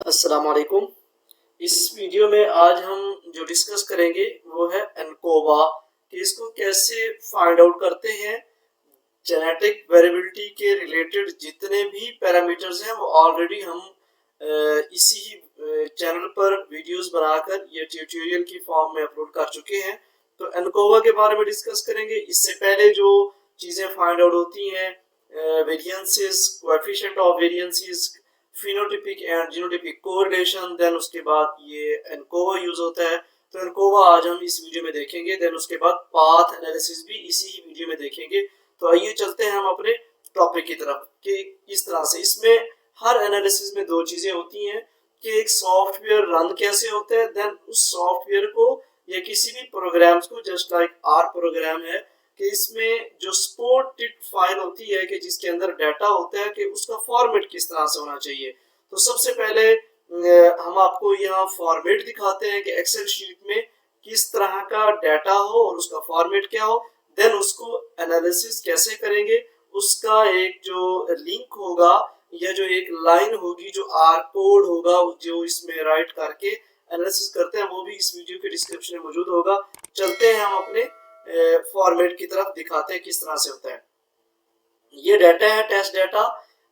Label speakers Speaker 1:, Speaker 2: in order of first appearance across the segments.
Speaker 1: अस्सलाम वालेकुम। इस वीडियो में आज हम जो डिस्कस करेंगे वो है एनकोवा कि इसको कैसे फाइंड आउट करते हैं। जेनेटिक वेरिएबिलिटी के रिलेटेड जितने भी पैरामीटर्स हैं वो ऑलरेडी हम इसी चैनल पर वीडियोस बनाकर ये ट्यूटोरियल की फॉर्म में अपलोड कर चुके हैं। तो एनकोवा के बारे में डिस्कस करेंगे। इससे पहले जो चीज़ें फाइंड आउट होती हैं, variances, coefficient of variances, phenotypic and genotypic correlation, then उसके बाद ये एनकोवा यूज होता है। तो एनकोवा आज हम इस वीडियो में देखेंगे। देन उसके बाद पाथ एनालिसिस भी इसी ही वीडियो में देखेंगे। तो आइए चलते हैं हम अपने टॉपिक की तरफ कि इस तरह से इसमें हर एनालिसिस में दो चीजें होती हैं कि एक सॉफ्टवेयर रन कैसे होता है, देन उस सॉफ्टवेयर को या किसी भी प्रोग्राम्स को, जस्ट लाइक आर प्रोग्राम है, कि इसमें जो सपोर्टेड फाइल होती है कि जिसके अंदर डाटा होता है कि उसका फॉर्मेट किस तरह से होना चाहिए। तो सबसे पहले हम आपको यहाँ फॉर्मेट दिखाते हैं कि एक्सेल शीट में किस तरह का डाटा हो और उसका फॉर्मेट क्या हो। देन उसको एनालिसिस कैसे करेंगे, उसका एक जो लिंक होगा या जो एक लाइन होगी, जो आर कोड होगा जो इसमें राइट करके एनालिसिस करते हैं, वो भी इस वीडियो के डिस्क्रिप्शन में मौजूद होगा। चलते हैं हम अपने फॉर्मेट की तरफ, दिखाते हैं किस तरह से होता है। ये डाटा है टेस्ट डाटा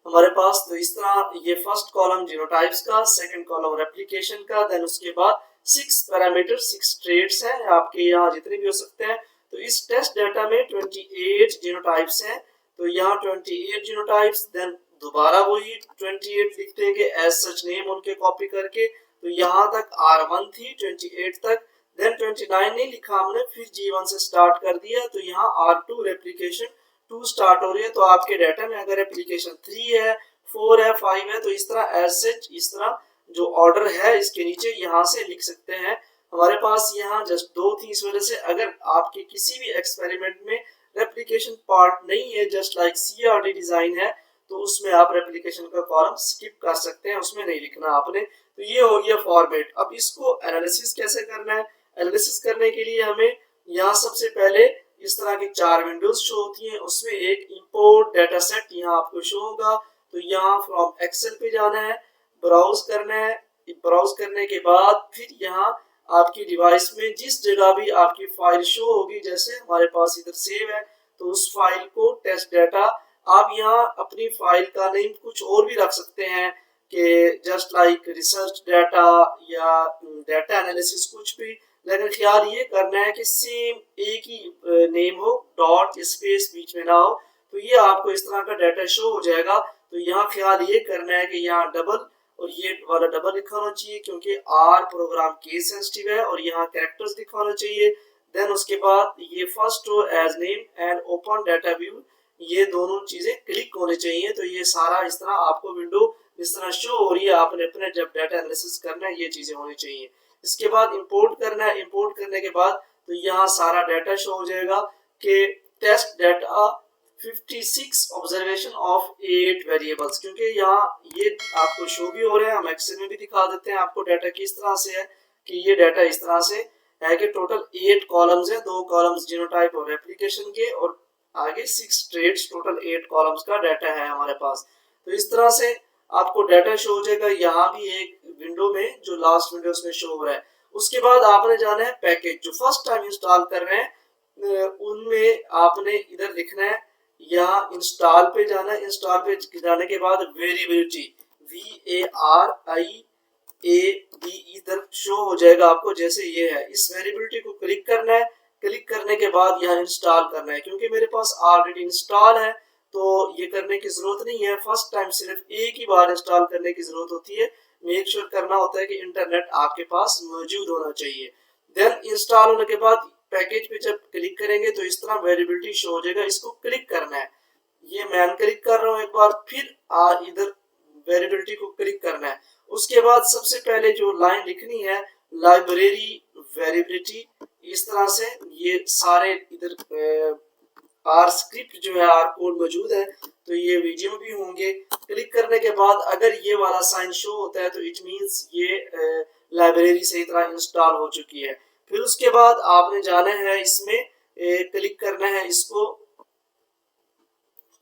Speaker 1: हमारे पास। तो इस तरह ये फर्स्ट कॉलम जीनोटाइप्स का, सेकंड कॉलम रेप्लिकेशन का, देन उसके बाद 6 पैरामीटर, 6 ट्रेड्स हैं आपके यहाँ जितने भी हो सकते हैं। तो इस टेस्ट डाटा में 28 जीनोटाइप्स हैं। तो यहाँ 28 जीनोटाइप्स, देन दोबारा वही 28 लिख देंगे एज सच नेम उनके कॉपी करके। तो यहाँ तक R1 थी 28 तक, देन 29 नहीं लिखा हमने, फिर G1 से स्टार्ट कर दिया। तो यहाँ R2 रेप्लिकेशन 2 स्टार्ट हो रही है। तो आपके डाटा में अगर एप्लीकेशन 3 है, 4 है, 5 है, तो इस तरह एज सच इस तरह जो ऑर्डर है इसके नीचे यहाँ से लिख सकते हैं। हमारे पास यहाँ जस्ट 2 थी, इस वजह से अगर आपके किसी भी एक्सपेरिमेंट में रेप्लिकेशन पार्ट नहीं है, जस्ट लाइक CRD डिजाइन है, तो उसमें आप रेप्लिकेशन का कॉलम स्किप कर सकते हैं, उसमें नहीं लिखना आपने। तो ये हो गया फॉर्मेट। अब इसको एनालिसिस कैसे करना है। एनालिसिस करने के लिए हमें यहाँ सबसे पहले इस तरह की 4 विंडोज शो होती हैं, उसमें एक इंपोर्ट डाटा सेट यहाँ आपको शो होगा। तो यहाँ फ्रॉम एक्सेल पे जाना है, ब्राउज करना है। ब्राउज करने के बाद फिर यहाँ आपकी डिवाइस में जिस जगह भी आपकी फाइल शो होगी, जैसे हमारे पास इधर सेव है, तो उस फाइल को टेस्ट डाटा, आप यहाँ अपनी फाइल का नेम कुछ और भी रख सकते हैं कि जस्ट लाइक रिसर्च डाटा या डाटा एनालिसिस, कुछ भी, लेकिन ख्याल ये करना है कि सेम एक ही नेम हो, डॉट स्पेस बीच में ना हो। तो ये आपको इस तरह का डाटा शो हो जाएगा। तो यहाँ ख्याल ये करना है कि यहाँ डबल और ये वाला डबल लिखा होना चाहिए, क्योंकि आर प्रोग्राम केस सेंसिटिव है, और यहाँ कैरेक्टर्स लिखा होना चाहिए। देन उसके बाद ये first row as name and open data view, ये दोनों चीजें क्लिक होनी चाहिए। तो ये सारा इस तरह आपको विंडो इस तरह शो हो रही है। आपने अपने जब डाटा एनालिसिस करना है ये चीजें होनी चाहिए। इसके बाद इंपोर्ट करना है। इंपोर्ट करने के बाद तो यहाँ सारा डाटा शो हो जाएगा कि test data 56 observation of 8 variables, क्योंकि यहाँ ये आपको शो भी हो रहा है। हम एक्सेल में भी दिखा देते हैं आपको डाटा किस तरह से है, कि ये डाटा इस तरह से है कि टोटल 8 कॉलम्स है, 2 कॉलम्स जीनोटाइप और रेप्लिकेशन के, और आगे 6 ट्रेड्स, टोटल 8 कॉलम्स का डाटा है हमारे पास। तो इस तरह से आपको डाटा शो हो जाएगा। यहाँ भी एक विंडो में जो लास्ट विंडो उसमें शो हो रहा है। उसके बाद आपने जाना है पैकेज, जो फर्स्ट टाइम इंस्टॉल कर रहे हैं उनमें आपने इधर लिखना है, यहाँ इंस्टॉल पे जाना है। इंस्टॉल पे जाने के बाद वेरिएबिलिटी, VARIAB इधर शो हो जाएगा आपको, जैसे ये है। इस वेरिएबिलिटी को क्लिक करना है। क्लिक करने के बाद यहाँ इंस्टॉल करना है। क्योंकि मेरे पास ऑलरेडी इंस्टॉल है तो ये करने की जरूरत नहीं है। फर्स्ट टाइम सिर्फ एक ही बार इंस्टॉल करने की जरूरत होती है। मेक श्योर करना होता है कि इंटरनेट आपके पास मौजूद होना चाहिए। देन इंस्टॉल होने के बाद पैकेज पे जब क्लिक करेंगे तो इस तरह वेरिएबिलिटी शो हो जाएगा। इसको क्लिक करना है। ये मैं क्लिक कर रहा हूँ एक बार, फिर इधर वेरिएबिलिटी को क्लिक करना है। उसके बाद सबसे पहले जो लाइन लिखनी है, लाइब्रेरी वेरिएबिलिटी, इस तरह से ये सारे इधर आर स्क्रिप्ट जो है, आर कोड मौजूद है, तो ये वीडियो में भी होंगे। क्लिक करने के बाद अगर ये वाला साइन शो होता है तो इट मींस ये लाइब्रेरी सही तरह इंस्टॉल हो चुकी है। फिर उसके बाद आपने जाना है इसमें, क्लिक करना है इसको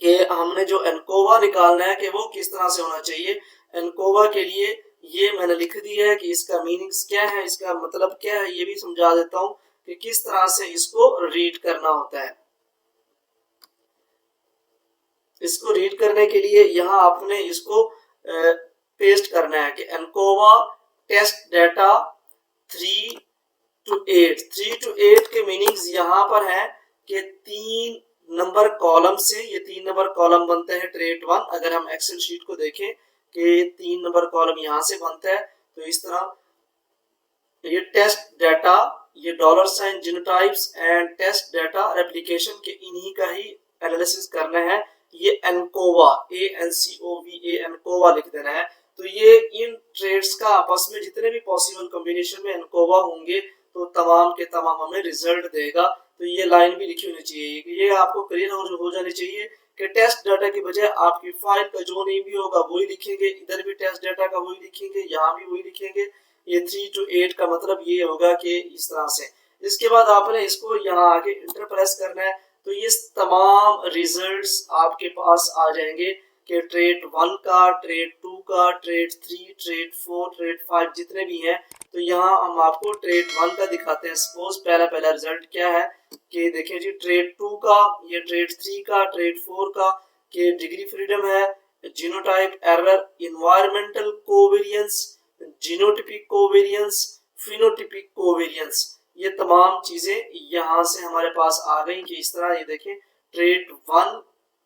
Speaker 1: कि हमने जो एनकोवा निकालना है कि वो किस तरह से होना चाहिए। एनकोवा के लिए ये मैंने लिख दिया है कि इसका मीनिंग्स क्या है, इसका मतलब क्या है, ये भी समझा देता हूँ कि किस तरह से इसको रीड करना होता है। इसको रीड करने के लिए यहाँ आपने इसको पेस्ट करना है कि ANCOVA test data 3 to 8। 3 to 8 के मीनिंग्स यहाँ पर है कि 3 नंबर कॉलम से, ये 3 नंबर कॉलम बनते हैं ट्रेट 1। अगर हम एक्सेल शीट को देखें कि 3 नंबर कॉलम यहाँ से बनता है, तो इस तरह ये टेस्ट डाटा, ये dollar sign genotypes and test data replication के इन्हीं का ही एनालिसिस करना है। ये एनकोवा, ANCOVA एनकोवा लिख देना है। तो ये इन ट्रेड्स का आपस में जितने भी पॉसिबल कॉम्बिनेशन में एनकोवा होंगे तो तमाम के तमाम हमें रिजल्ट देगा। तो ये लाइन भी लिखी होनी चाहिए, ये आपको क्लियर हो जानी चाहिए कि टेस्ट डाटा की बजाय आपकी फाइल का जो नेम भी होगा वही लिखेंगे, इधर भी टेस्ट डाटा का वही लिखेंगे, यहाँ भी वही लिखेंगे। ये 3 to 8 का मतलब ये होगा कि इस तरह से। इसके बाद आपने इसको यहाँ आगे इंटर प्रेस करना है, तो ये तमाम रिजल्ट्स आपके पास आ जाएंगे कि ट्रेड 1 का, ट्रेड 2 का, ट्रेड 3, ट्रेड 4, ट्रेड 5 जितने भी हैं। तो यहाँ हम आपको ट्रेड 1 का दिखाते हैं। सपोज पहला रिजल्ट क्या है कि देखिए जी, ट्रेड 2 का, ये ट्रेड 3 का, ट्रेड 4 का, कि डिग्री फ्रीडम है, genotype error, environmental covariance, genotypic covariance, phenotypic covariance, ये तमाम चीजें यहाँ से हमारे पास आ गई कि इस तरह ये देखें ट्रेड 1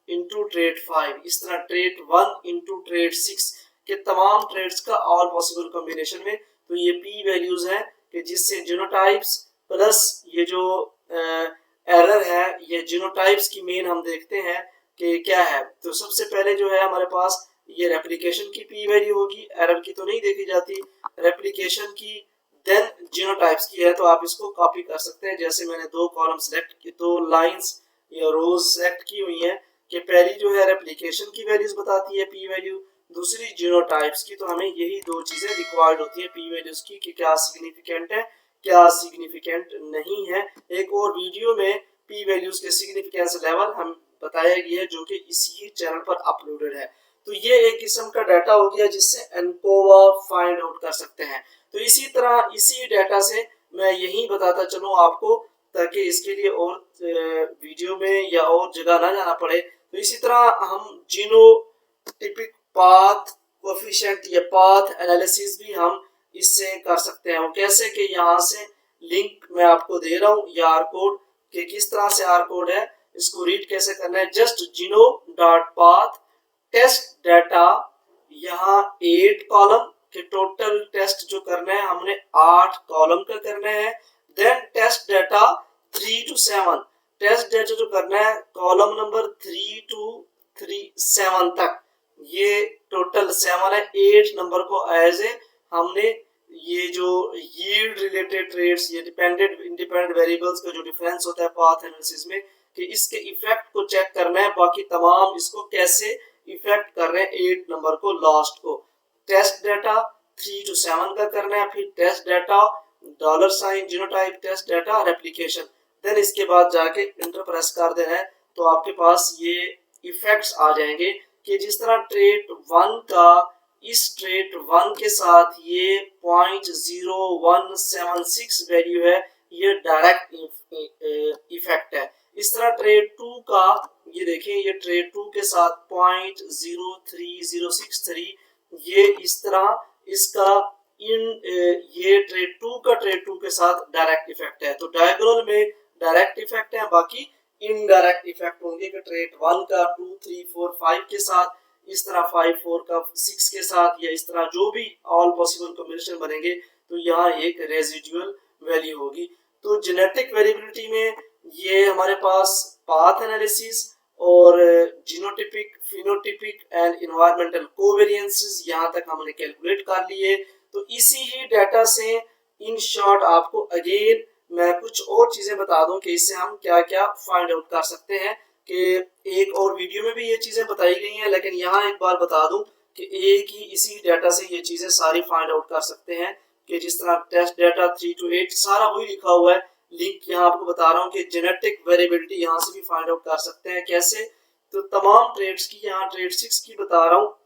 Speaker 1: इंटू ट्रेड 5, इस तरह ट्रेड 1 इंटू ट्रेड 6 के तमाम ट्रेड्स का ऑल पॉसिबल कॉम्बिनेशन में। तो ये पी वैल्यूज हैं कि जिससे जीनोटाइप्स प्लस ये जो एरर है, ये जीनोटाइप्स की मेन हम देखते हैं कि क्या है। तो सबसे पहले जो है हमारे पास ये रेप्लिकेशन की पी वैल्यू होगी, एरर की तो नहीं देखी जाती, रेप्लिकेशन की, देन जीनोटाइप्स की है। तो आप इसको कॉपी कर सकते हैं। जैसे मैंने दो कॉलम सेलेक्ट की, दो लाइंस या रोज सेलेक्ट की हुई हैं कि पहली जो है रेप्लिकेशन की वैल्यूज बताती है पी वैल्यू, दूसरी जीनोटाइप्स की। तो हमें यही दो चीजें रिक्वायर्ड होती है पी वैल्यूज की कि क्या सिग्निफिकेंट है, क्या सिग्निफिकेंट नहीं है। एक और वीडियो में पी वैल्यूज के सिग्निफिकेंस लेवल हम बताया गया है जो कि इसी चैनल पर अपलोडेड है। तो ये एक किस्म का डाटा हो गया जिससे एनकोवा फाइंड आउट कर सकते हैं। तो इसी तरह इसी डाटा से मैं यही बताता चलूं आपको, ताकि इसके लिए और वीडियो में या और जगह ना जाना पड़े। तो इसी तरह हम जीनोटिपिक पाथ कोएफिशिएंट या पाथ एनालिसिस भी हम इससे कर सकते हैं। वो कैसे कि यहाँ से लिंक मैं आपको दे रहा हूँ, ये आर कोड कि किस तरह से आर कोड है, इसको रीड कैसे करना है। जस्ट जीनो डॉट पाथ टेस्ट डाटा, यहाँ 8 कॉलम के टोटल टेस्ट जो करना है हमने 8 कॉलम का करना है। Then test data 3 to 7, test data जो करना है कॉलम नंबर 3 to 7 तक, ये टोटल 7 है। 8 नंबर को एज ए हमने ये जो यील्ड रिलेटेड ट्रेड्स, ये डिपेंडेंट इंडिपेंडेंट वेरिएबल्स का जो डिफरेंस होता है पाथ एनालिसिस में, कि इसके इफेक्ट को चेक करना है। बाकी तमाम इसको कैसे इफेक्ट कर रहे हैं 8 नंबर को, लास्ट को। टेस्ट डाटा 3 to 7 का करना है, फिर test data dollar sign genotype test data replication, then इसके बाद जाके इंटर प्रेस कर देना है। तो आपके पास ये इफेक्ट्स आ जाएंगे कि जिस तरह ट्रेड 1 का इस ट्रेड 1 के साथ ये 0.0176 वैल्यू है, ये डायरेक्ट इफेक्ट है। इस तरह ट्रेड 2 का ये देखें, ये ट्रेड 2 के साथ 0.03063, ये इस तरह इसका ये ट्रेड 2 के साथ डायरेक्ट इफेक्ट है। तो डायगोनल में डायरेक्ट इफेक्ट है, बाकी इनडायरेक्ट इफेक्ट होंगे कि ट्रेड 1 का 2, 3, 4, 5 के साथ, इस तरह 5, 4 का 6 के साथ, या इस तरह जो भी ऑल पॉसिबल कॉम्बिनेशन बनेंगे। तो यहाँ एक रेजिडुअल वैल्यू होगी। तो जेनेटिक वेरिएबिलिटी में ये हमारे पास पाथ एनालिसिस और जीनोटिपिक, फिनोटिपिक एंड एनवायरमेंटल कोवेरिएंसेस यहाँ तक हमने कैलकुलेट कर लिए। तो इसी ही डाटा से इन शॉर्ट आपको अगेन मैं कुछ और चीजें बता दूं कि इससे हम क्या क्या फाइंड आउट कर सकते हैं। कि एक और वीडियो में भी ये चीजें बताई गई हैं, लेकिन यहाँ एक बार बता दूं कि एक ही इसी डाटा से ये चीजें सारी फाइंड आउट कर सकते हैं। कि जिस तरह टेस्ट डाटा 3 to 8 सारा वही लिखा हुआ है, लिंक यहाँ आपको बता रहा हूँ कि जेनेटिक वेरिएबिलिटी यहाँ से भी फाइंड आउट कर सकते हैं। कैसे? तो तमाम ट्रेड्स की, यहाँ ट्रेड 6 की बता रहा हूँ,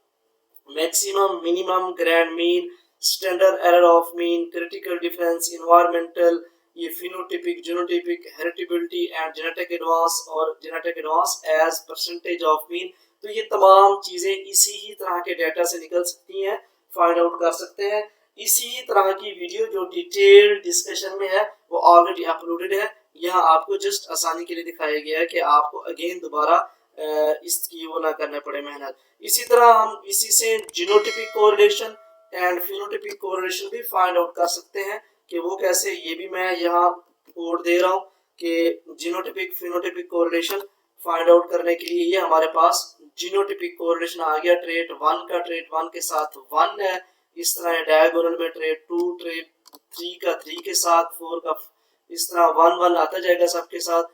Speaker 1: maximum, minimum, grand mean, standard error of mean, critical difference, environmental, ये phenotypic, genotypic, heritability and genetic advance और genetic advance as percentage of mean. तो ये तमाम चीजें इसी ही तरह के डेटा से निकल सकती हैं, फाइंड आउट कर सकते हैं। इसी तरह की वीडियो जो डिटेल डिस्कशन में है वो ऑलरेडी अपलोडेड है। यहाँ आपको जस्ट आसानी के लिए दिखाया गया है कि आपको अगेन दोबारा इसकी वो ना करना पड़े मेहनत। इसी तरह हम इसी से genotypic correlation and phenotypic correlation भी फाइंड आउट कर सकते हैं कि वो कैसे, ये भी मैं यहाँ कोड दे रहा हूँ कि genotypic phenotypic correlation find out करने के लिए ये हमारे पास जीनोटिपिक कोरिलेशन आ गया, ट्रेट 1 का ट्रेट 1 के साथ 1 है, इस तरह डायगोनल में ट्रेट 2 ट्रेट 3 का 3 के साथ 4 का इस तरह 1 1 आता जाएगा सबके साथ।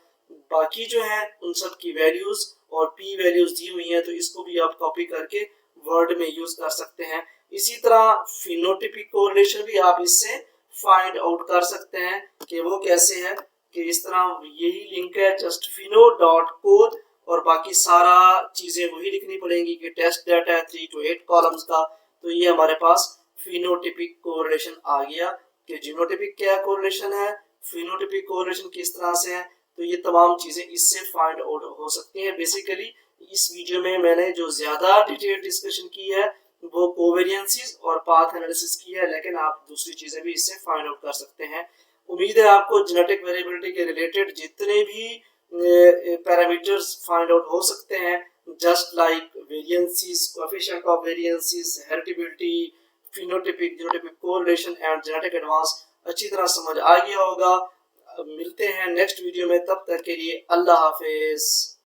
Speaker 1: बाकी जो है उन सब की वैल्यूज और पी वैल्यूज दी हुई हैं, तो इसको भी आप कॉपी करके वर्ड में यूज कर सकते हैं। इसी तरह फिनोटिपिक कोरिलेशन भी आप इससे फाइंड आउट कर सकते हैं कि वो कैसे है, कि इस तरह यही लिंक है जस्ट fino.code और बाकी सारा चीजें वही लिखनी पड़ेंगी कि टेस्ट डाटा है 3 to 8 कॉलम्स का। तो ये हमारे पास फिनोटिपिक कोरिलेशन आ गया कि जीनोटिपिक क्या कोरिलेशन है, फिनोटिपिक कोरिलेशन किस तरह से है। तो ये तमाम चीजें इससे फाइंड आउट हो सकती हैं। बेसिकली इस वीडियो में मैंने जो ज्यादा डिटेल डिस्कशन की है वो कोवेरिएंसेस और पाथ एनालिसिस की है, लेकिन आप दूसरी चीजें भी इससे फाइंड आउट कर सकते हैं। उम्मीद है आपको जेनेटिक वेरिएबिलिटी के रिलेटेड जितने भी पैरामीटर्स फाइंड आउट हो सकते हैं, just like variances, coefficient of variances, heritability, phenotypic, genotypic correlation and genetic advance अच्छी तरह समझ आ गया होगा। मिलते हैं नेक्स्ट वीडियो में, तब तक के लिए अल्लाह हाफिज।